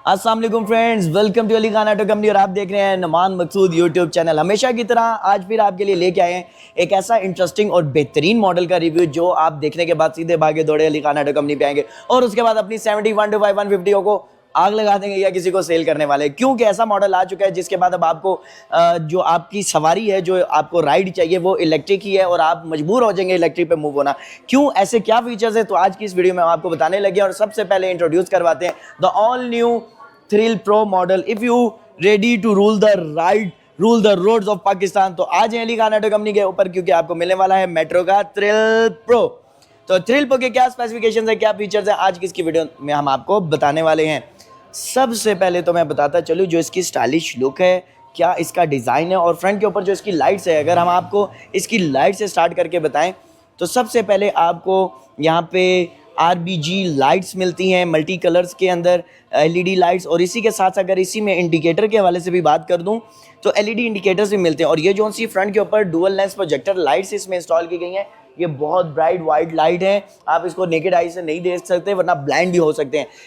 अस्सलाम वालेकुम friends, welcome to Ali Khan auto company और आप देख रहे हैं नमान मकसूद यूट्यूब चैनल। हमेशा की तरह आज फिर आपके लिए लेके आए हैं एक ऐसा इंटरेस्टिंग और बेहतरीन मॉडल का रिव्यू जो आप देखने के बाद सीधे भागे दौड़े अली खान ऑटो कंपनी पे आएंगे और उसके बाद अपनी 7125 150 को आग लगा देंगे या किसी को सेल करने वाले, क्योंकि ऐसा मॉडल आ चुका है जिसके बाद अब आपको जो आपकी सवारी है, जो आपको राइड चाहिए वो इलेक्ट्रिक ही है और आप मजबूर हो जाएंगे इलेक्ट्रिक पे मूव होना। क्यों, ऐसे क्या फीचर्स है, तो आज की इस वीडियो में हम आपको बताने लगे। और सबसे पहले इंट्रोड्यूस करवाते हैं the all new thrill pro model. If you ready to rule the roads of Pakistan, तो आज अली खान ऑटो कंपनी के ऊपर, क्योंकि आपको मिलने वाला है मेट्रो का थ्रिल प्रो। तो थ्रिल प्रो के क्या स्पेसिफिकेशंस है, क्या फीचर्स है, आज की इसकी वीडियो में हम आपको बताने वाले हैं। सबसे पहले तो मैं बताता चलूँ जो इसकी स्टाइलिश लुक है, क्या इसका डिज़ाइन है, और फ्रंट के ऊपर जो इसकी लाइट्स है। अगर हम आपको इसकी लाइट से स्टार्ट करके बताएं तो सबसे पहले आपको यहाँ पे RBG लाइट्स मिलती हैं मल्टी कलर्स के अंदर, LED लाइट्स। और इसी के साथ अगर इसी में इंडिकेटर के हवाले से भी बात कर दूं तो LED इंडिकेटर्स भी मिलते हैं। और ये जो सी फ्रंट के ऊपर डुअल लेंस प्रोजेक्टर लाइट्स इसमें इंस्टॉल की गई हैं, ये बहुत ब्राइट वाइट लाइट है। आप इसको नेकेड आई से नहीं देख सकते वरना ब्लाइंड भी हो सकते हैं।